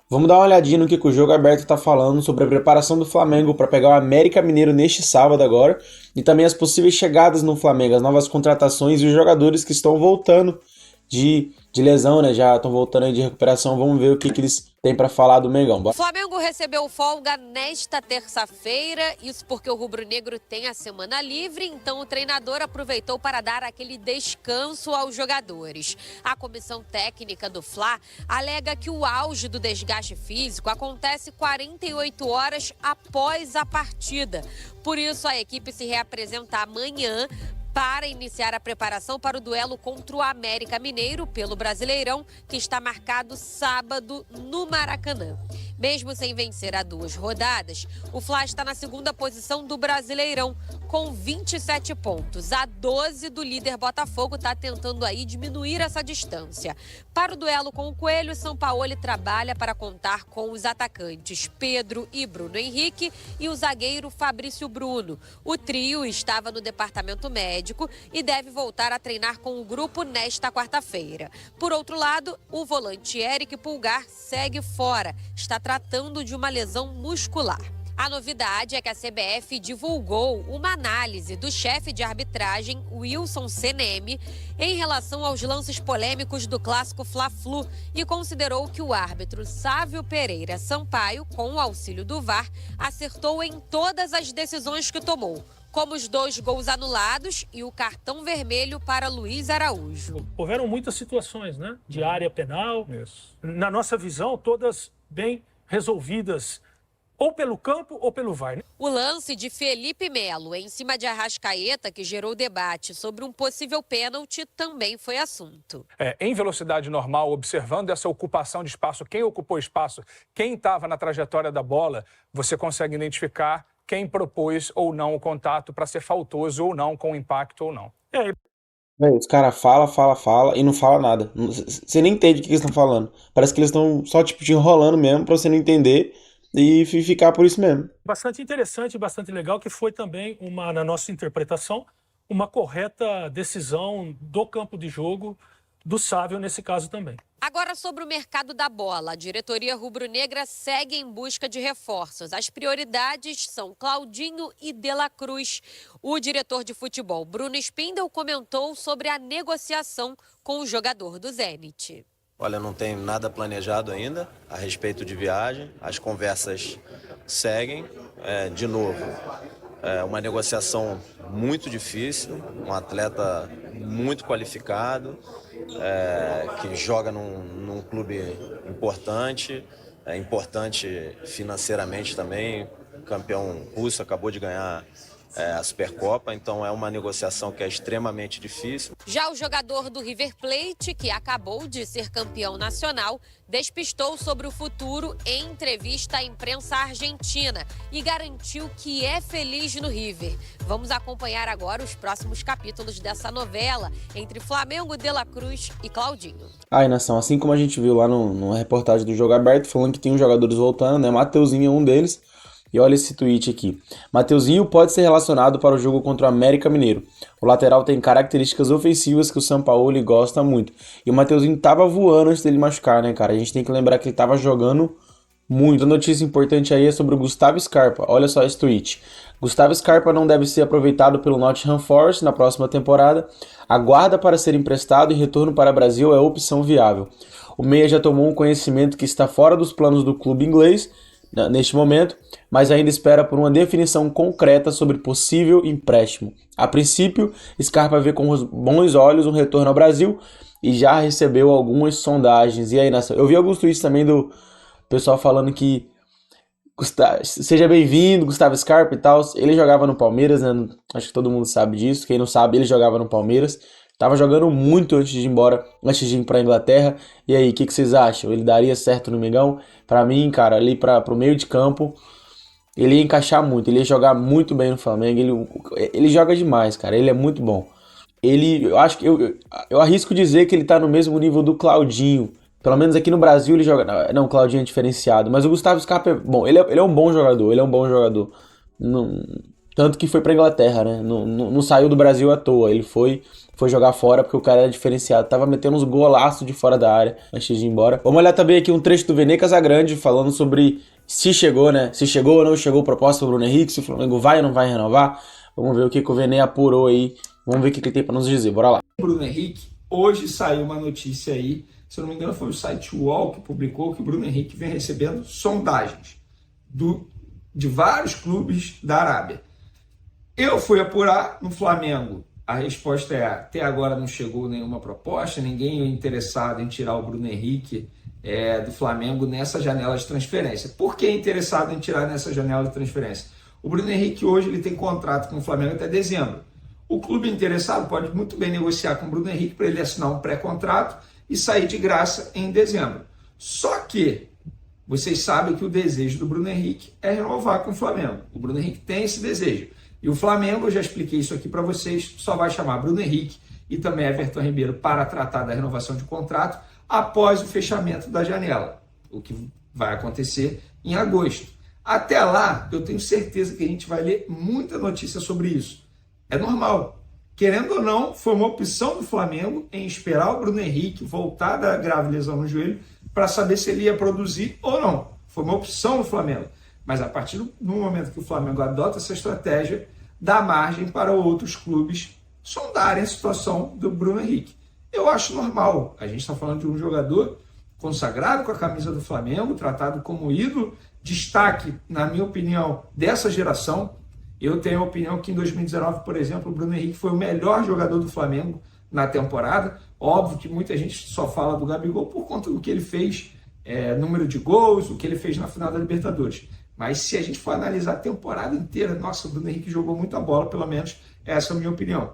Vamos dar uma olhadinha no que o Jogo Aberto está falando sobre a preparação do Flamengo para pegar o América Mineiro neste sábado agora e também as possíveis chegadas no Flamengo, as novas contratações e os jogadores que estão voltando de lesão, né? Já estão voltando aí de recuperação. Vamos ver o que eles têm para falar do Mengão. O Flamengo recebeu folga nesta terça-feira, isso porque o rubro-negro tem a semana livre, então o treinador aproveitou para dar aquele descanso aos jogadores. A comissão técnica do Fla alega que o auge do desgaste físico acontece 48 horas após a partida. Por isso, a equipe se reapresenta amanhã para iniciar a preparação para o duelo contra o América Mineiro pelo Brasileirão, que está marcado sábado no Maracanã. Mesmo sem vencer a 2 rodadas, o Fla está na segunda posição do Brasileirão, com 27 pontos. A 12 do líder Botafogo está tentando aí diminuir essa distância. Para o duelo com o Coelho, Sampaoli trabalha para contar com os atacantes Pedro e Bruno Henrique e o zagueiro Fabrício Bruno. O trio estava no departamento médico e deve voltar a treinar com o grupo nesta quarta-feira. Por outro lado, o volante Eric Pulgar segue fora. Está tratando de uma lesão muscular. A novidade é que a CBF divulgou uma análise do chefe de arbitragem, Wilson Seneme, em relação aos lances polêmicos do clássico Fla-Flu e considerou que o árbitro Sávio Pereira Sampaio, com o auxílio do VAR, acertou em todas as decisões que tomou, como os 2 gols anulados e o cartão vermelho para Luiz Araújo. Houveram muitas situações, né, de área penal. Isso. Na nossa visão, todas bem resolvidas, ou pelo campo ou pelo VAR. O lance de Felipe Melo em cima de Arrascaeta, que gerou debate sobre um possível pênalti, também foi assunto. Em velocidade normal, observando essa ocupação de espaço, quem ocupou espaço, quem estava na trajetória da bola, você consegue identificar quem propôs ou não o contato para ser faltoso ou não, com impacto ou não. Os caras fala e não fala nada. Você nem entende o que eles estão falando. Parece que eles estão só tipo te enrolando mesmo pra você não entender e ficar por isso mesmo. Bastante interessante, bastante legal, que foi também, na nossa interpretação, uma correta decisão do campo de jogo, do Sávio nesse caso também. Agora, sobre o mercado da bola, a diretoria rubro-negra segue em busca de reforços. As prioridades são Claudinho e De La Cruz. O diretor de futebol, Bruno Spindel, comentou sobre a negociação com o jogador do Zenit. Olha, não tenho nada planejado ainda a respeito de viagem. As conversas seguem. De novo, uma negociação muito difícil, um atleta muito qualificado, que joga num clube importante, importante financeiramente também, campeão russo, acabou de ganhar a Supercopa, então é uma negociação que é extremamente difícil. Já o jogador do River Plate, que acabou de ser campeão nacional, despistou sobre o futuro em entrevista à imprensa argentina e garantiu que é feliz no River. Vamos acompanhar agora os próximos capítulos dessa novela entre Flamengo, De La Cruz e Claudinho. Aí, nação, assim como a gente viu lá numa reportagem do Jogo Aberto, falando que tem uns jogadores voltando, né? Mateuzinho é um deles. E olha esse tweet aqui. Mateuzinho pode ser relacionado para o jogo contra o América Mineiro. O lateral tem características ofensivas que o Sampaoli gosta muito. E o Mateuzinho tava voando antes dele machucar, né, cara? A gente tem que lembrar que ele tava jogando muito. A notícia importante aí é sobre o Gustavo Scarpa. Olha só esse tweet. Gustavo Scarpa não deve ser aproveitado pelo Nottingham Forest na próxima temporada. Aguarda para ser emprestado e retorno para o Brasil é opção viável. O meia já tomou um conhecimento que está fora dos planos do clube inglês neste momento, mas ainda espera por uma definição concreta sobre possível empréstimo. A princípio, Scarpa vê com bons olhos um retorno ao Brasil e já recebeu algumas sondagens. E aí, eu vi alguns tweets também do pessoal falando que seja bem-vindo, Gustavo Scarpa e tal. Ele jogava no Palmeiras, né? Acho que todo mundo sabe disso. Quem não sabe, ele jogava no Palmeiras. Tava jogando muito antes de ir embora, antes de ir pra Inglaterra. E aí, o que vocês acham? Ele daria certo no Mengão? Pra mim, cara, ali pro meio de campo, ele ia encaixar muito. Ele ia jogar muito bem no Flamengo. Ele joga demais, cara. Ele é muito bom. Eu acho que eu arrisco dizer que ele tá no mesmo nível do Claudinho. Pelo menos aqui no Brasil ele joga. Não, o Claudinho é diferenciado. Mas o Gustavo Scarpa é bom. Ele é um bom jogador. Ele é um bom jogador. Não, Tanto que foi pra Inglaterra, né? Não saiu do Brasil à toa. Ele foi jogar fora porque o cara era diferenciado. Tava metendo uns golaços de fora da área antes de ir embora. Vamos olhar também aqui um trecho do Vene Casagrande falando sobre se chegou, né? Se chegou ou não chegou proposta do Bruno Henrique, se o Flamengo vai ou não vai renovar. Vamos ver o que o Vene apurou aí. Vamos ver o que ele tem pra nos dizer. Bora lá. Bruno Henrique, hoje saiu uma notícia aí, se eu não me engano foi o site UOL que publicou que o Bruno Henrique vem recebendo sondagens de vários clubes da Arábia. Eu fui apurar no Flamengo. A resposta é: até agora não chegou nenhuma proposta, ninguém é interessado em tirar o Bruno Henrique do Flamengo nessa janela de transferência. Por que é interessado em tirar nessa janela de transferência? O Bruno Henrique hoje ele tem contrato com o Flamengo até dezembro. O clube interessado pode muito bem negociar com o Bruno Henrique para ele assinar um pré-contrato e sair de graça em dezembro. Só que vocês sabem que o desejo do Bruno Henrique é renovar com o Flamengo. O Bruno Henrique tem esse desejo. E o Flamengo, eu já expliquei isso aqui para vocês, só vai chamar Bruno Henrique e também Everton Ribeiro para tratar da renovação de contrato após o fechamento da janela, o que vai acontecer em agosto. Até lá, eu tenho certeza que a gente vai ler muita notícia sobre isso. É normal. Querendo ou não, foi uma opção do Flamengo em esperar o Bruno Henrique voltar da grave lesão no joelho para saber se ele ia produzir ou não. Foi uma opção do Flamengo. Mas a partir do momento que o Flamengo adota essa estratégia, dá margem para outros clubes sondarem a situação do Bruno Henrique. Eu acho normal. A gente está falando de um jogador consagrado com a camisa do Flamengo, tratado como ídolo, destaque, na minha opinião, dessa geração. Eu tenho a opinião que em 2019, por exemplo, o Bruno Henrique foi o melhor jogador do Flamengo na temporada. Óbvio que muita gente só fala do Gabigol por conta do que ele fez, número de gols, o que ele fez na final da Libertadores. Mas se a gente for analisar a temporada inteira, nossa, o Bruno Henrique jogou muita bola, pelo menos essa é a minha opinião.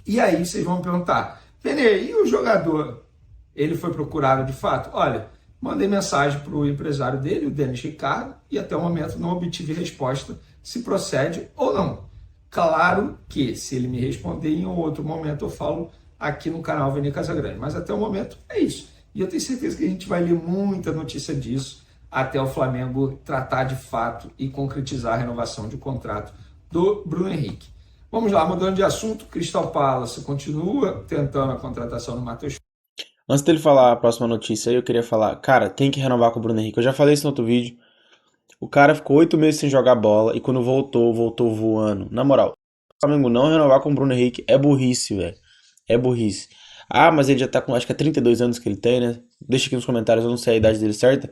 E aí vocês vão me perguntar: Vene, e o jogador, ele foi procurado de fato? Olha, mandei mensagem para o empresário dele, o Denis Ricardo, e até o momento não obtive resposta se procede ou não. Claro que se ele me responder em outro momento eu falo aqui no canal Vene Casagrande, mas até o momento é isso. E eu tenho certeza que a gente vai ler muita notícia disso até o Flamengo tratar de fato e concretizar a renovação de contrato do Bruno Henrique. Vamos lá, mudando de assunto, Crystal Palace continua tentando a contratação do Matheus. Antes dele falar a próxima notícia, eu queria falar, cara, tem que renovar com o Bruno Henrique. Eu já falei isso no outro vídeo. O cara ficou 8 meses sem jogar bola e quando voltou voando. Na moral, o Flamengo não renovar com o Bruno Henrique é burrice, velho. É burrice. Ah, mas ele já tá com, acho que é 32 anos que ele tem, né? Deixa aqui nos comentários, eu não sei a idade dele certa.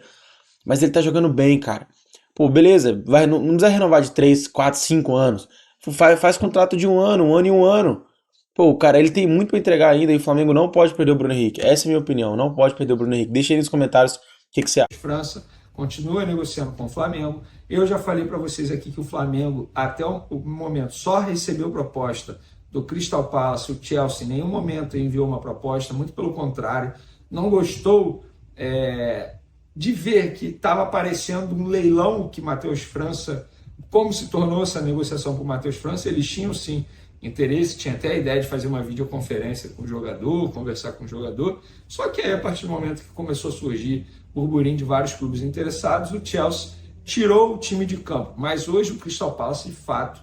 Mas ele tá jogando bem, cara. Pô, beleza, não precisa renovar de 3, 4, 5 anos. Faz contrato de um ano e um ano. Pô, cara, ele tem muito pra entregar ainda e o Flamengo não pode perder o Bruno Henrique. Essa é a minha opinião, não pode perder o Bruno Henrique. Deixa aí nos comentários o que você acha. França continua negociando com o Flamengo. Eu já falei para vocês aqui que o Flamengo, até o momento, só recebeu proposta do Crystal Palace. O Chelsea em nenhum momento enviou uma proposta, muito pelo contrário. Não gostou de ver que estava aparecendo um leilão que Matheus França, como se tornou essa negociação com o Matheus França. Eles tinham sim interesse, tinha até a ideia de fazer uma videoconferência com o jogador, conversar com o jogador, só que aí a partir do momento que começou a surgir burburinho de vários clubes interessados, o Chelsea tirou o time de campo. Mas hoje o Crystal Palace, de fato,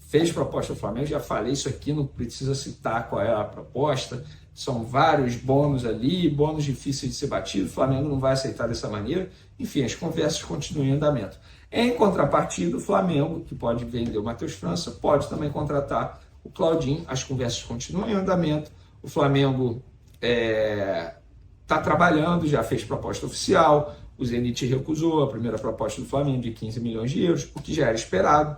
fez proposta ao Flamengo. Já falei isso aqui, não precisa citar qual é a proposta. São vários bônus ali, bônus difíceis de ser batido. O Flamengo não vai aceitar dessa maneira. Enfim, as conversas continuam em andamento. Em contrapartida, o Flamengo, que pode vender o Matheus França, pode também contratar o Claudinho. As conversas continuam em andamento. O Flamengo está trabalhando, já fez proposta oficial. O Zenit recusou a primeira proposta do Flamengo de 15 milhões de euros, o que já era esperado.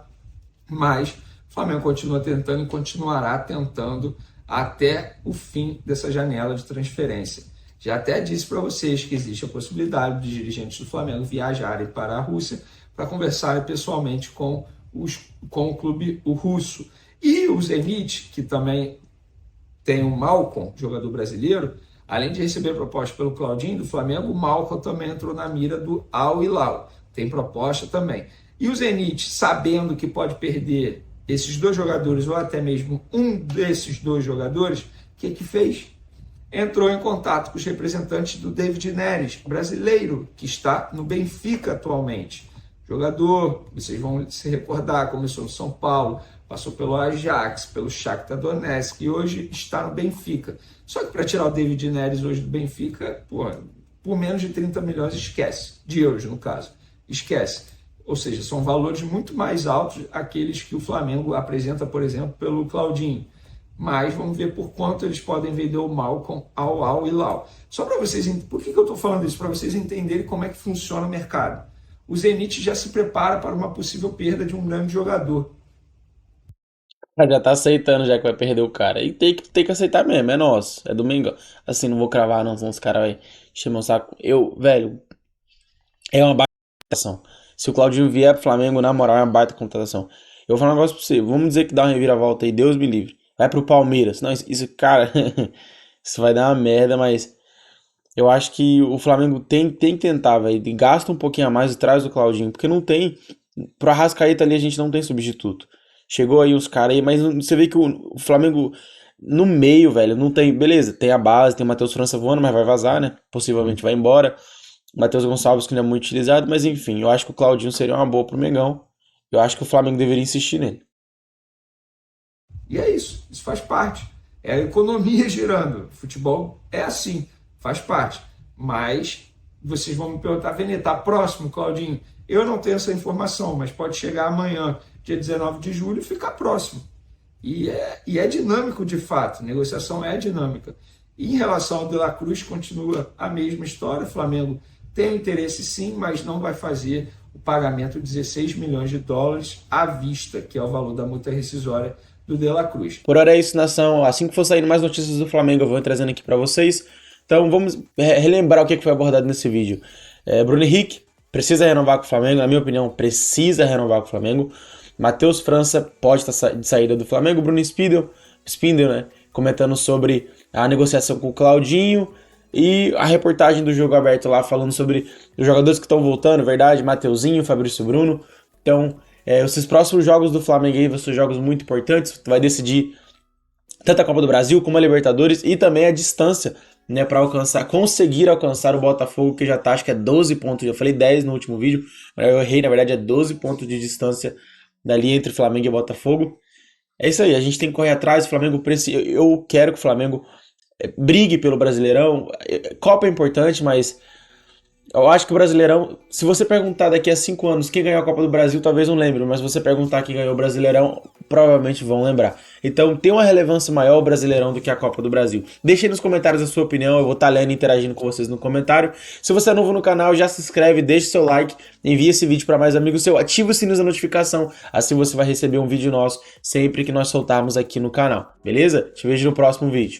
Mas o Flamengo continua tentando e continuará tentando até o fim dessa janela de transferência. Já até disse para vocês que existe a possibilidade de dirigentes do Flamengo viajarem para a Rússia para conversarem pessoalmente com o clube russo. E o Zenit, que também tem o Malcom, jogador brasileiro, além de receber proposta pelo Claudinho do Flamengo, o Malcom também entrou na mira do Al Hilal. Tem proposta também. E o Zenit, sabendo que pode perder esses dois jogadores, ou até mesmo um desses dois jogadores, o que fez? Entrou em contato com os representantes do David Neres, brasileiro, que está no Benfica atualmente. Jogador, vocês vão se recordar, começou no São Paulo, passou pelo Ajax, pelo Shakhtar Donetsk e hoje está no Benfica. Só que para tirar o David Neres hoje do Benfica, por menos de 30 milhões, esquece. De euros, no caso. Esquece. Ou seja, são valores muito mais altos aqueles que o Flamengo apresenta, por exemplo, pelo Claudinho. Mas vamos ver por quanto eles podem vender o Malcom, Al e Lau. Só para vocês entenderem, por que eu estou falando isso? Para vocês entenderem como é que funciona o mercado. O Zenit já se prepara para uma possível perda de um grande jogador. Já tá aceitando já que vai perder o cara. E tem que aceitar mesmo, é nosso. É domingo. Assim, não vou cravar não, senão os caras vai chamar o saco. Velho, é uma baita contratação. Se o Claudinho vier pro Flamengo, na moral, é uma baita contratação. Eu vou falar um negócio pra você. Vamos dizer que dá uma reviravolta aí, Deus me livre. Vai pro Palmeiras. Não, cara, isso vai dar uma merda, mas eu acho que o Flamengo tem que tentar, velho. Gasta um pouquinho a mais e traz o Claudinho, porque não tem. Pro Arrascaeta ali a gente não tem substituto. Chegou aí os caras aí, mas você vê que o Flamengo no meio, velho, não tem. Beleza, tem a base, tem o Matheus França voando, mas vai vazar, né? Possivelmente vai embora. Matheus Gonçalves, que não é muito utilizado, mas enfim, eu acho que o Claudinho seria uma boa pro Mengão. Eu acho que o Flamengo deveria insistir nele. E é isso faz parte. É a economia girando. Futebol é assim, faz parte. Mas vocês vão me perguntar, Vene, tá próximo, Claudinho? Eu não tenho essa informação, mas pode chegar amanhã, dia 19 de julho, e ficar próximo. E é dinâmico de fato, a negociação é dinâmica. E em relação ao De La Cruz, continua a mesma história. O Flamengo tem interesse sim, mas não vai fazer o pagamento de 16 milhões de dólares à vista, que é o valor da multa rescisória do De La Cruz. Por hora é isso, nação. Assim que for saindo mais notícias do Flamengo, eu vou trazendo aqui pra vocês. Então vamos relembrar o que foi abordado nesse vídeo. Bruno Henrique precisa renovar com o Flamengo, na minha opinião, precisa renovar com o Flamengo. Matheus França pode estar de saída do Flamengo. Bruno Spindel, né, comentando sobre a negociação com o Claudinho. E a reportagem do Jogo Aberto lá falando sobre os jogadores que estão voltando, verdade? Mateuzinho, Fabrício Bruno. Então, esses próximos jogos do Flamengo aí vão ser jogos muito importantes. Vai decidir tanto a Copa do Brasil como a Libertadores e também a distância, né, para conseguir alcançar o Botafogo, que já tá, acho que é 12 pontos. Eu falei 10 no último vídeo, mas eu errei, na verdade é 12 pontos de distância dali entre Flamengo e Botafogo. É isso aí, a gente tem que correr atrás. O Flamengo eu quero que o Flamengo brigue pelo Brasileirão. Copa é importante, mas eu acho que o Brasileirão, se você perguntar daqui a 5 anos quem ganhou a Copa do Brasil, talvez não lembre, mas se você perguntar quem ganhou o Brasileirão, provavelmente vão lembrar. Então tem uma relevância maior o Brasileirão do que a Copa do Brasil. Deixe aí nos comentários a sua opinião, eu vou estar lendo e interagindo com vocês no comentário. Se você é novo no canal, já se inscreve, deixe seu like, envie esse vídeo para mais amigos seus, ative o sininho da notificação, assim você vai receber um vídeo nosso sempre que nós soltarmos aqui no canal, beleza? Te vejo no próximo vídeo.